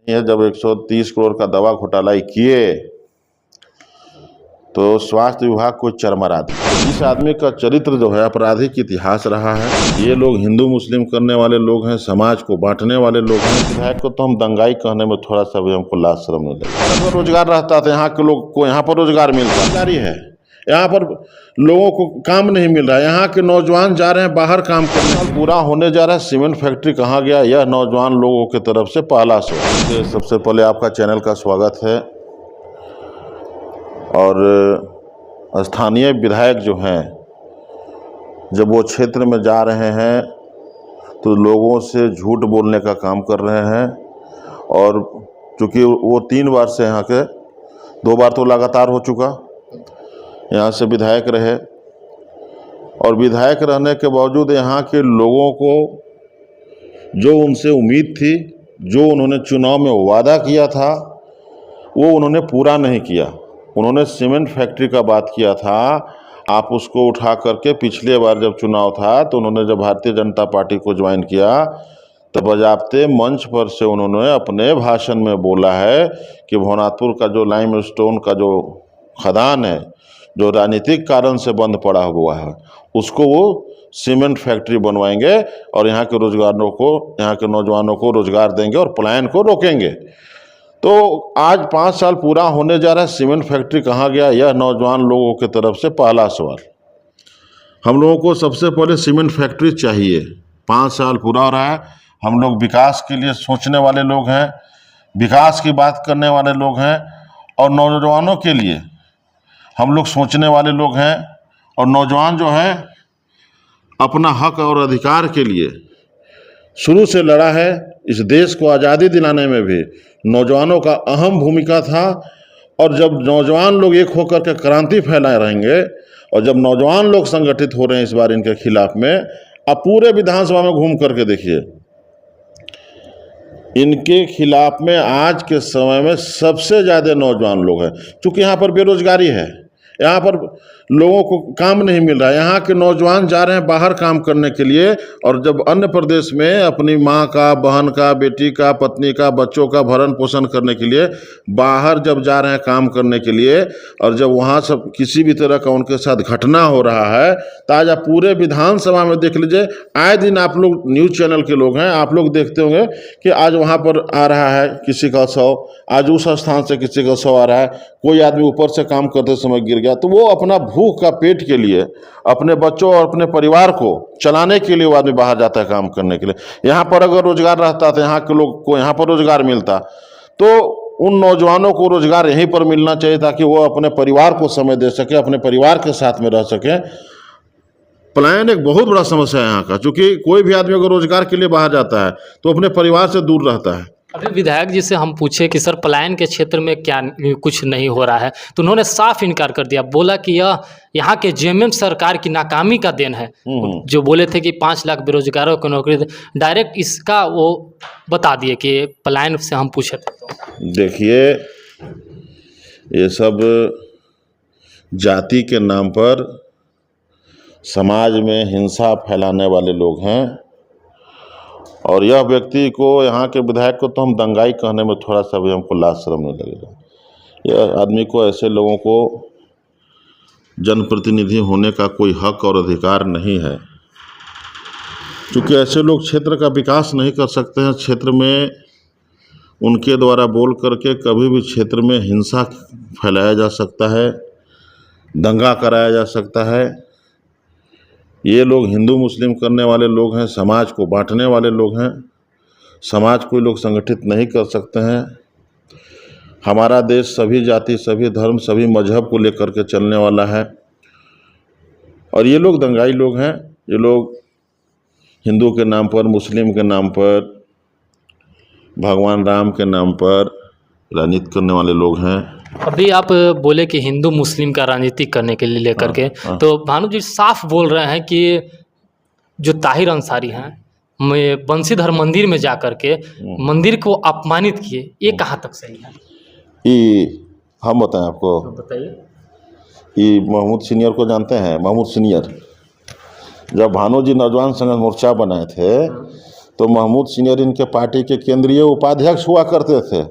ये जब 130 करोड़ का दवा घोटाला किए तो स्वास्थ्य विभाग को चरमरा दिया। इस आदमी का चरित्र जो है आपराधिक इतिहास रहा है। ये लोग हिंदू मुस्लिम करने वाले लोग हैं, समाज को बांटने वाले लोग हैं। विधायक को तो हम दंगाई कहने में थोड़ा सा भी हमको लाज शर्म नहीं लगता। अगर रोजगार रहता तो यहाँ के लोग को यहाँ पर रोजगार मिलता। रोजगारी है, यहाँ पर लोगों को काम नहीं मिल रहा है। यहाँ के नौजवान जा रहे हैं बाहर काम करने। पूरा होने जा रहा है, सीमेंट फैक्ट्री कहाँ गया, यह नौजवान लोगों की तरफ से पहला सवाल। सबसे पहले आपका चैनल का स्वागत है। और स्थानीय विधायक जो हैं जब वो क्षेत्र में जा रहे हैं तो लोगों से झूठ बोलने का काम कर रहे हैं। और चूँकि वो 3 बार से यहाँ के 2 बार तो लगातार हो चुका यहाँ से विधायक रहे, और विधायक रहने के बावजूद यहाँ के लोगों को जो उनसे उम्मीद थी, जो उन्होंने चुनाव में वादा किया था, वो उन्होंने पूरा नहीं किया। उन्होंने सीमेंट फैक्ट्री का बात किया था, आप उसको उठा करके पिछले बार जब चुनाव था तो उन्होंने जब भारतीय जनता पार्टी को ज्वाइन किया तो बजाबते मंच पर से उन्होंने अपने भाषण में बोला है कि भवनाथपुर का जो लाइमस्टोन का जो खदान है, जो राजनीतिक कारण से बंद पड़ा हुआ है, उसको वो सीमेंट फैक्ट्री बनवाएंगे और यहाँ के रोजगारों को, यहाँ के नौजवानों को रोजगार देंगे और पलायन को रोकेंगे। तो आज 5 साल पूरा होने जा रहा है, सीमेंट फैक्ट्री कहाँ गया, यह नौजवान लोगों की तरफ से पहला सवाल। हम लोगों को सबसे पहले सीमेंट फैक्ट्री चाहिए। 5 साल पूरा हो रहा है, हम लोग विकास के लिए सोचने वाले लोग हैं, विकास की बात करने वाले लोग हैं, और नौजवानों के लिए हम लोग सोचने वाले लोग हैं। और नौजवान जो है अपना हक और अधिकार के लिए शुरू से लड़ा है। इस देश को आज़ादी दिलाने में भी नौजवानों का अहम भूमिका था। और जब नौजवान लोग एक होकर के क्रांति फैलाए रहेंगे, और जब नौजवान लोग संगठित हो रहे हैं इस बार इनके खिलाफ में, आप पूरे विधानसभा में घूम करके देखिए, इनके खिलाफ में आज के समय में सबसे ज़्यादा नौजवान लोग हैं। क्योंकि यहाँ पर बेरोजगारी है, यहाँ पर लोगों को काम नहीं मिल रहा है। यहाँ के नौजवान जा रहे हैं बाहर काम करने के लिए, और जब अन्य प्रदेश में अपनी माँ का, बहन का, बेटी का, पत्नी का, बच्चों का भरण पोषण करने के लिए बाहर जब जा रहे हैं काम करने के लिए, और जब वहाँ सब किसी भी तरह का उनके साथ घटना हो रहा है, तो आज आप पूरे विधानसभा में देख लीजिए, आए दिन आप लोग न्यूज़ चैनल के लोग हैं, आप लोग देखते होंगे कि आज वहाँ पर आ रहा है किसी का 100, आज उस स्थान से किसी का 100 आ रहा है, कोई आदमी ऊपर से काम करते समय गिर गया, तो वो अपना भूख का पेट के लिए, अपने बच्चों और अपने परिवार को चलाने के लिए वो आदमी बाहर जाता है काम करने के लिए। यहाँ पर अगर रोजगार रहता तो यहाँ के लोग को यहाँ पर रोजगार मिलता, तो उन नौजवानों को रोजगार यहीं पर मिलना चाहिए ताकि वो अपने परिवार को समय दे सके, अपने परिवार के साथ में रह सके। पलायन एक बहुत बड़ा समस्या है यहाँ का, क्योंकि कोई भी आदमी अगर रोजगार के लिए बाहर जाता है तो अपने परिवार से दूर रहता है। अभी विधायक जी से हम पूछे कि सर पलायन के क्षेत्र में क्या कुछ नहीं हो रहा है, तो उन्होंने साफ इनकार कर दिया। बोला कि यह यहाँ के जेएमएम सरकार की नाकामी का देन है। जो बोले थे कि 5 लाख बेरोजगारों को नौकरी दे, डायरेक्ट इसका वो बता दिए कि पलायन से हम पूछे थे। तो देखिए, ये सब जाति के नाम पर समाज में हिंसा फैलाने वाले लोग हैं। और यह व्यक्ति को, यहाँ के विधायक को तो हम दंगाई कहने में थोड़ा सा भी हमको लाज शर्म नहीं लगेगा। यह आदमी को, ऐसे लोगों को जनप्रतिनिधि होने का कोई हक और अधिकार नहीं है, क्योंकि ऐसे लोग क्षेत्र का विकास नहीं कर सकते हैं। क्षेत्र में उनके द्वारा बोल करके कभी भी क्षेत्र में हिंसा फैलाया जा सकता है, दंगा कराया जा सकता है। ये लोग हिंदू मुस्लिम करने वाले लोग हैं, समाज को बांटने वाले लोग हैं। समाज को लोग संगठित नहीं कर सकते हैं। हमारा देश सभी जाति, सभी धर्म, सभी मजहब को लेकर के चलने वाला है, और ये लोग दंगाई लोग हैं। ये लोग हिंदू के नाम पर, मुस्लिम के नाम पर, भगवान राम के नाम पर राजनीति करने वाले लोग हैं। अभी आप बोले कि हिंदू मुस्लिम का राजनीति करने के लिए लेकर के, तो भानु जी साफ बोल रहे हैं कि जो ताहिर अंसारी हैं बंसीधर मंदिर में जा कर के मंदिर को अपमानित किए, ये कहाँ तक सही है? ये हम बताएं आपको, बताइए। ये महमूद सीनियर को जानते हैं? महमूद सीनियर जब भानु जी नौजवान संघर्ष मोर्चा बनाए थे तो महमूद सीनियर इनके पार्टी के केंद्रीय उपाध्यक्ष हुआ करते थे।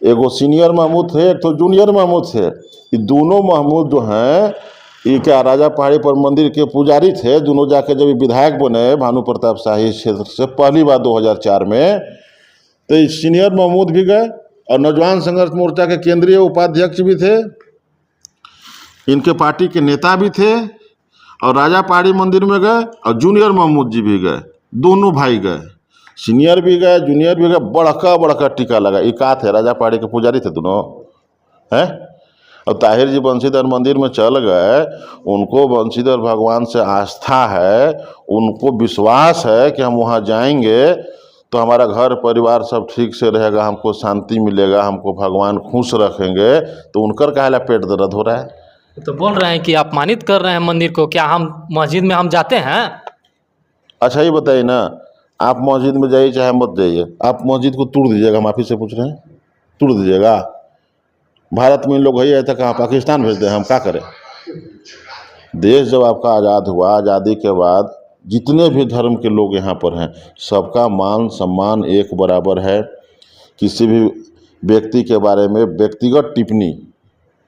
एगो सीनियर महमूद थे, एक तो जूनियर महमूद थे। ये दोनों महमूद जो हैं ये क्या राजा पहाड़ी पर मंदिर के पुजारी थे। दोनों जाके जब ये विधायक बने भानु प्रताप शाही क्षेत्र से पहली बार 2004 में, तो ये सीनियर महमूद भी गए और नौजवान संघर्ष मोर्चा के केंद्रीय उपाध्यक्ष भी थे, इनके पार्टी के नेता भी थे, और राजा पहाड़ी मंदिर में गए और जूनियर महमूद जी भी गए, दोनों भाई गए, सीनियर भी गए जूनियर भी गए। बड़का बड़का टीका लगा। ये का थे? राजा पहाड़ी के पुजारी थे दोनों हैं। और ताहिर जी बंशीधर मंदिर में चल गए, उनको बंशीधर भगवान से आस्था है, उनको विश्वास है कि हम वहाँ जाएंगे तो हमारा घर परिवार सब ठीक से रहेगा, हमको शांति मिलेगा, हमको भगवान खुश रखेंगे। तो उनकर काहे पेट दर्द हो रहा है? तो बोल रहे हैं कि अपमानित कर रहे हैं मंदिर को। क्या हम मस्जिद में हम जाते हैं? अच्छा ये बताइए ना, आप मस्जिद में जाइए चाहे मत जाइए, आप मस्जिद को तोड़ दीजिएगा, माफ़ी से पूछ रहे हैं, तोड़ दीजिएगा? भारत में इन लोग है ऐसा, कहाँ पाकिस्तान भेज दें? हम क्या करें? देश जब आपका आज़ाद हुआ, आज़ादी के बाद जितने भी धर्म के लोग यहाँ पर हैं सबका मान सम्मान एक बराबर है। किसी भी व्यक्ति के बारे में व्यक्तिगत टिप्पणी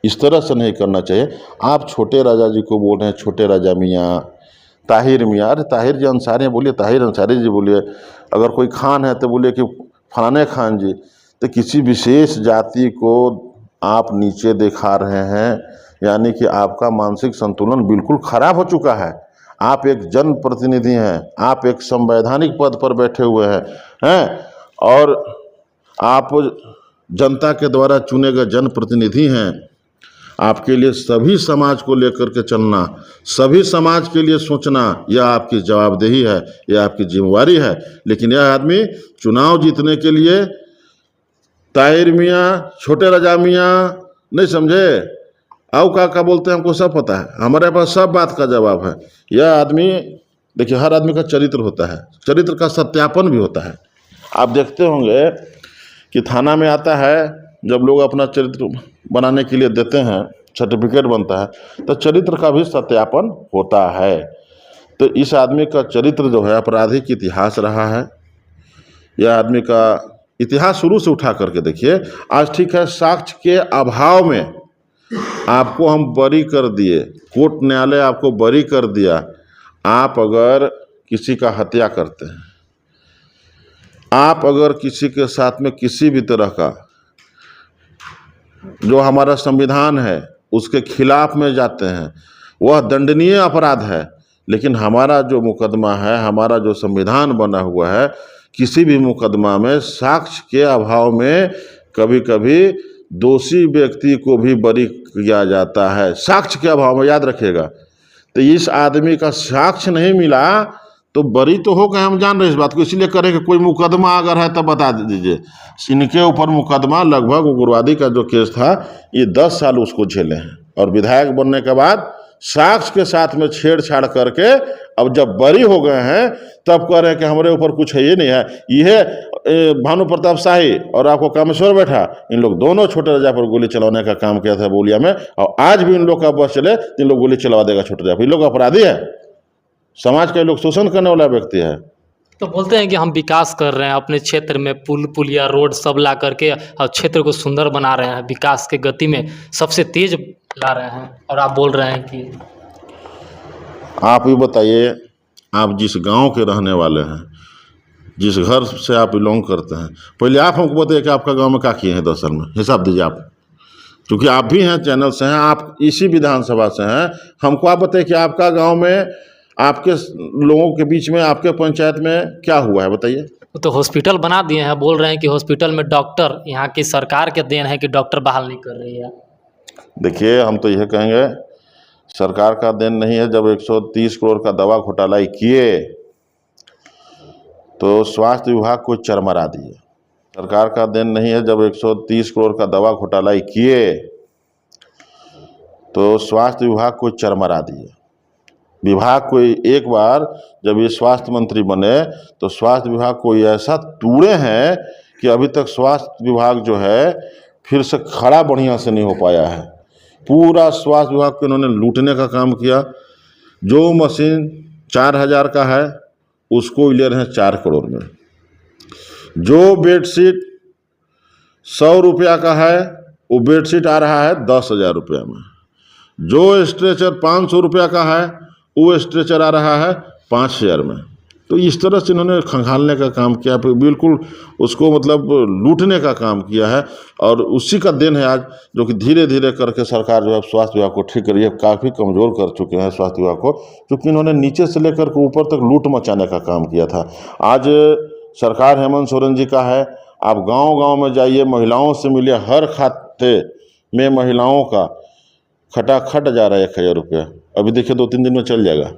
इस तरह से नहीं करना चाहिए। आप छोटे राजा जी को बोल रहे हैं छोटे राजा मियाँ, ताहिर मियाँ। अरे ताहिर जी अंसारी हैं, बोलिए ताहिर अंसारी जी बोलिए। अगर कोई खान है तो बोलिए कि फलाने खान जी। तो किसी विशेष जाति को आप नीचे दिखा रहे हैं, यानी कि आपका मानसिक संतुलन बिल्कुल खराब हो चुका है। आप एक जनप्रतिनिधि हैं, आप एक संवैधानिक पद पर बैठे हुए हैं और आप जनता के द्वारा चुने गए जनप्रतिनिधि हैं। आपके लिए सभी समाज को लेकर के चलना, सभी समाज के लिए सोचना, यह आपकी जवाबदेही है, यह आपकी जिम्मेवारी है। लेकिन यह आदमी चुनाव जीतने के लिए ताहिर मियाँ, छोटे राजा मियाँ नहीं समझे, आओ का बोलते हैं, हमको सब पता है, हमारे पास सब बात का जवाब है। यह आदमी, देखिए हर आदमी का चरित्र होता है, चरित्र का सत्यापन भी होता है। आप देखते होंगे कि थाना में आता है, जब लोग अपना चरित्र बनाने के लिए देते हैं, सर्टिफिकेट बनता है, तो चरित्र का भी सत्यापन होता है। तो इस आदमी का चरित्र जो है आपराधिक इतिहास रहा है। यह आदमी का इतिहास शुरू से उठा करके देखिए। आज ठीक है, साक्ष्य के अभाव में आपको हम बरी कर दिए, कोर्ट न्यायालय आपको बरी कर दिया। आप अगर किसी का हत्या करते हैं, आप अगर किसी के साथ में किसी भी तरह का जो हमारा संविधान है उसके खिलाफ में जाते हैं, वह दंडनीय अपराध है। लेकिन हमारा जो मुकदमा है, हमारा जो संविधान बना हुआ है, किसी भी मुकदमा में साक्ष्य के अभाव में कभी कभी दोषी व्यक्ति को भी बरी किया जाता है, साक्ष्य के अभाव में, याद रखिएगा। तो इस आदमी का साक्ष्य नहीं मिला तो बरी तो हो गए, हम जान रहे इस बात को, इसलिए करें कि कोई मुकदमा अगर है तब बता दीजिए। इनके ऊपर मुकदमा लगभग उग्रवादी का जो केस था, ये 10 साल उसको झेले हैं, और विधायक बनने के बाद साक्ष्य के साथ में छेड़छाड़ करके अब जब बरी हो गए हैं तब कह रहे हैं कि हमारे ऊपर कुछ है, ये नहीं है। ये भानु प्रताप शाही और आपको कामेश्वर बैठा, इन लोग दोनों छोटे राजा पर गोली चलाने का काम किया था बोलिया में, और आज भी इन लोग का बस चले तो इन लोग गोली चलवा देगा छोटे राजा पर। इन लोग अपराधी है, समाज का लोग शोषण करने वाला व्यक्ति है। तो बोलते हैं कि हम विकास कर रहे हैं अपने क्षेत्र में, पुल पुलिया रोड सब ला करके और क्षेत्र को सुंदर बना रहे हैं, विकास के गति में सबसे तेज ला रहे हैं, और आप बोल रहे हैं कि आप ये बताइए, आप जिस गांव के रहने वाले हैं, जिस घर से आप बिलोंग करते हैं, पहले आप हमको बताइए कि आपका गांव में क्या किए हैं 10 साल में, हिसाब दीजिए आप, क्योंकि आप भी हैं, चैनल से हैं, आप इसी विधानसभा से हैं। हमको आप बताइए कि आपका गांव में, आपके लोगों के बीच में, आपके पंचायत में क्या हुआ है, बताइए। तो हॉस्पिटल बना दिए हैं, बोल रहे हैं कि हॉस्पिटल में डॉक्टर, यहाँ की सरकार के देन है कि डॉक्टर बहाल नहीं कर रही है। देखिए, हम तो यह कहेंगे सरकार का देन नहीं है। जब 130 करोड़ का दवा घोटाला किए तो स्वास्थ्य विभाग को चरमरा दिए। सरकार का देन नहीं है। जब 130 करोड़ का दवा घोटाला किए तो स्वास्थ्य विभाग को चरमरा दिए। विभाग को एक बार जब ये स्वास्थ्य मंत्री बने तो स्वास्थ्य विभाग को ऐसा तूड़े हैं कि अभी तक स्वास्थ्य विभाग जो है फिर से खड़ा बढ़िया से नहीं हो पाया है। पूरा स्वास्थ्य विभाग को इन्होंने लूटने का काम किया। जो मशीन 4000 का है उसको ले रहे हैं 4 करोड़ में। जो बेडशीट 100 रुपया का है वो बेडशीट आ रहा है 10,000 रुपया में। जो स्ट्रेचर 500 रुपया का है वो स्ट्रेचर आ रहा है 5,000 में। तो इस तरह से इन्होंने खंगालने का काम किया, बिल्कुल उसको मतलब लूटने का काम किया है। और उसी का देन है आज जो कि धीरे धीरे करके सरकार जो है स्वास्थ्य विभाग को ठीक करी है। काफ़ी कमज़ोर कर चुके हैं स्वास्थ्य विभाग को, क्योंकि इन्होंने नीचे से लेकर के ऊपर तक लूट मचाने का काम किया था। आज सरकार हेमंत सोरेन जी का है, आप गांव-गांव में जाइए, महिलाओं से मिलिए, हर खाते में महिलाओं का खटाखट जा रहा है 1,000 रुपया। अभी देखिए 2-3 दिन में चल जाएगा।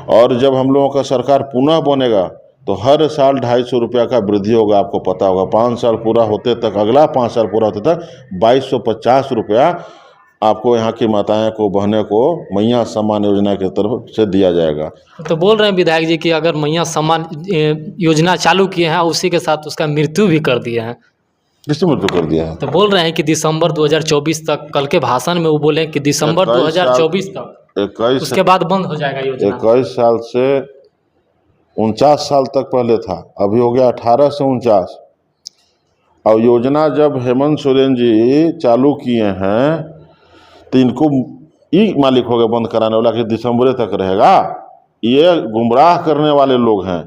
और जब हम लोगों का सरकार पुनः बनेगा तो हर साल 250 रुपया का वृद्धि होगा। आपको पता होगा 5 साल पूरा होते तक, अगला 5 साल पूरा होते तक 2250 रुपया आपको यहाँ की माताएं को, बहनें को मैया सम्मान योजना की तरफ से दिया जाएगा। तो बोल रहे हैं विधायक जी कि अगर मैया सम्मान योजना चालू किए हैं, उसी के साथ उसका मृत्यु भी कर दिए हैं। किसने मृत्यु कर दिया है? तो बोल रहे हैं कि दिसंबर 2024 तक, कल के भाषण में वो बोले कि दिसंबर 2024 तक, 21 उसके बाद बंद हो जाएगा योजना। 21 साल से 49 साल तक पहले था, अभी हो गया 18 से 49। और योजना जब हेमंत सोरेन जी चालू किए हैं तो इनको ई मालिक हो गया बंद कराने वाला कि दिसंबर तक रहेगा। ये गुमराह करने वाले लोग हैं,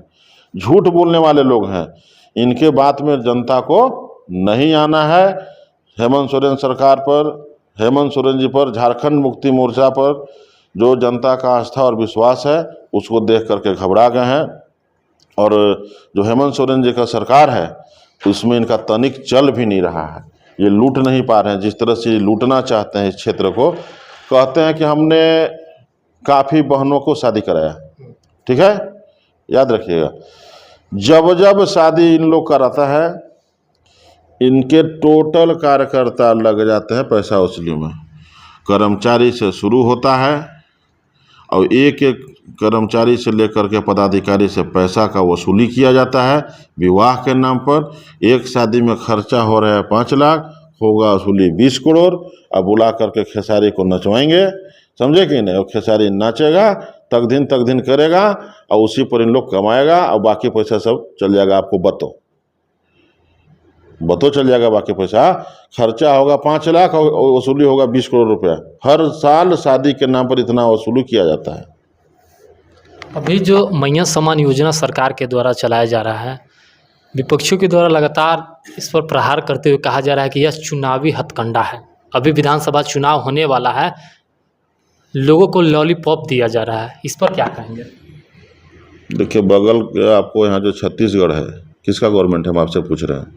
झूठ बोलने वाले लोग हैं। इनके बात में जनता को नहीं आना है। हेमंत सोरेन सरकार पर, हेमंत सोरेन जी पर, झारखंड मुक्ति मोर्चा पर जो जनता का आस्था और विश्वास है उसको देख करके घबरा गए हैं। और जो हेमंत सोरेन जी का सरकार है उसमें इनका तनिक चल भी नहीं रहा है। ये लूट नहीं पा रहे हैं जिस तरह से लूटना चाहते हैं इस क्षेत्र को। कहते हैं कि हमने काफ़ी बहनों को शादी कराया, ठीक है, याद रखिएगा। जब जब शादी इन लोग कराता है इनके टोटल कार्यकर्ता लग जाते हैं पैसा वसूली में। कर्मचारी से शुरू होता है और एक एक कर्मचारी से लेकर के पदाधिकारी से पैसा का वसूली किया जाता है विवाह के नाम पर। एक शादी में खर्चा हो रहा है 5 लाख, होगा वसूली 20 करोड़। अब बुला करके खेसारी को नचवाएंगे, समझे कि नहीं? और खेसारी नाचेगा, तक दिन करेगा और उसी पर इन लोग कमाएगा और बाकी पैसा सब चल जाएगा आपको बतो चल जाएगा। बाकी पैसा खर्चा होगा 5 लाख और वसूली होगा 20 करोड़ रुपया। हर साल शादी के नाम पर इतना वसूली किया जाता है। अभी जो मैया सम्मान योजना सरकार के द्वारा चलाया जा रहा है, विपक्षियों के द्वारा लगातार इस पर प्रहार करते हुए कहा जा रहा है कि यह चुनावी हथकंडा है। अभी विधानसभा चुनाव होने वाला है, लोगों को लॉलीपॉप दिया जा रहा है, इस पर क्या कहेंगे? देखिए बगल आपको यहाँ जो छत्तीसगढ़ है, किसका गवर्नमेंट है? हम आपसे पूछ रहे हैं,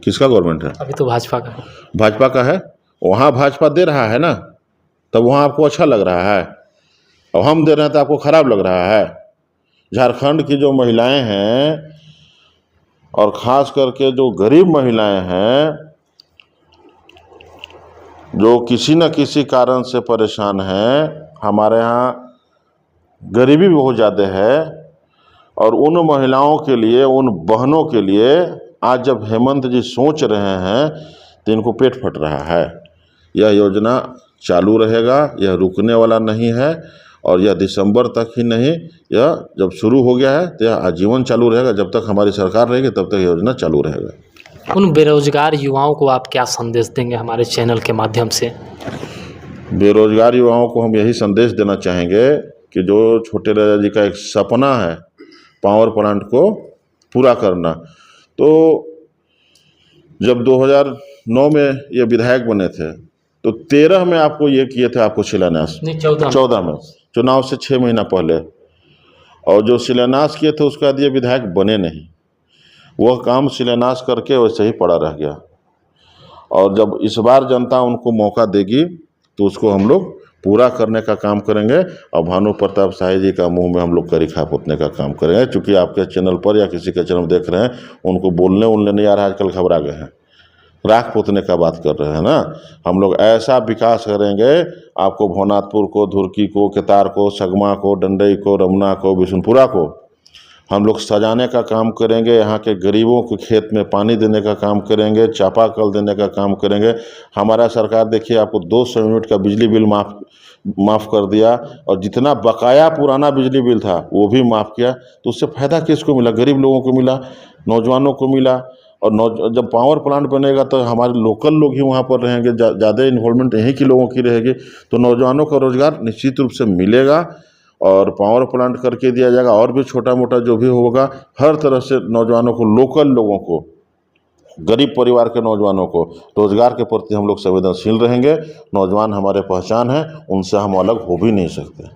किसका गवर्नमेंट है? अभी तो भाजपा का है। भाजपा का है। वहाँ भाजपा दे रहा है ना, तब वहाँ आपको अच्छा लग रहा है, और हम दे रहे हैं तो आपको खराब लग रहा है। झारखंड की जो महिलाएं हैं और ख़ास करके जो गरीब महिलाएं हैं, जो किसी न किसी कारण से परेशान हैं, हमारे यहाँ गरीबी बहुत ज़्यादा है, और उन महिलाओं के लिए, उन बहनों के लिए आज जब हेमंत जी सोच रहे हैं तो इनको पेट फट रहा है। यह योजना चालू रहेगा, यह रुकने वाला नहीं है, और यह दिसंबर तक ही नहीं, यह जब शुरू हो गया है तो यह आजीवन चालू रहेगा। जब तक हमारी सरकार रहेगी तब तक योजना चालू रहेगा। उन बेरोजगार युवाओं को आप क्या संदेश देंगे हमारे चैनल के माध्यम से? बेरोजगार युवाओं को हम यही संदेश देना चाहेंगे कि जो छोटे राजा जी का एक सपना है पावर प्लांट को पूरा करना, तो जब 2009 में ये विधायक बने थे तो 13 में आपको ये किए थे, आपको शिलान्यास 14 में, चुनाव से 6 महीना पहले। और जो शिलान्यास किए थे उसके बाद ये विधायक बने नहीं, वह काम शिलान्यास करके वैसे ही पड़ा रह गया। और जब इस बार जनता उनको मौका देगी तो उसको हम लोग पूरा करने का काम करेंगे, और भानु प्रताप शाही जी का मुंह में हम लोग करी खा पोतने का काम करेंगे। चूँकि आपके चैनल पर या किसी के चैनल देख रहे हैं, उनको बोलने नहीं आ रहा है, आजकल घबरा गए हैं, राख पोतने का बात कर रहे हैं ना। हम लोग ऐसा विकास करेंगे, आपको भवनाथपुर को, धुरकी को, केतार को, सगमा को, डंडई को, रमना को, बिशुनपुरा को हम लोग सजाने का काम करेंगे, यहाँ के गरीबों के खेत में पानी देने का काम करेंगे, चापाकल देने का काम करेंगे। हमारा सरकार देखिए आपको 200 यूनिट का बिजली बिल माफ़ कर दिया, और जितना बकाया पुराना बिजली बिल था वो भी माफ़ किया। तो उससे फ़ायदा किसको मिला? गरीब लोगों को मिला, नौजवानों को मिला। और जब पावर प्लांट बनेगा तो हमारे लोकल लोग ही वहाँ पर रहेंगे, ज़्यादा इन्वॉल्वमेंट यहीं के लोगों की रहेगी, तो नौजवानों का रोज़गार निश्चित रूप से मिलेगा। और पावर प्लांट करके दिया जाएगा, और भी छोटा मोटा जो भी होगा, हर तरह से नौजवानों को, लोकल लोगों को, गरीब परिवार के नौजवानों को रोज़गार के प्रति हम लोग संवेदनशील रहेंगे। नौजवान हमारे पहचान है, उनसे हम अलग हो भी नहीं सकते।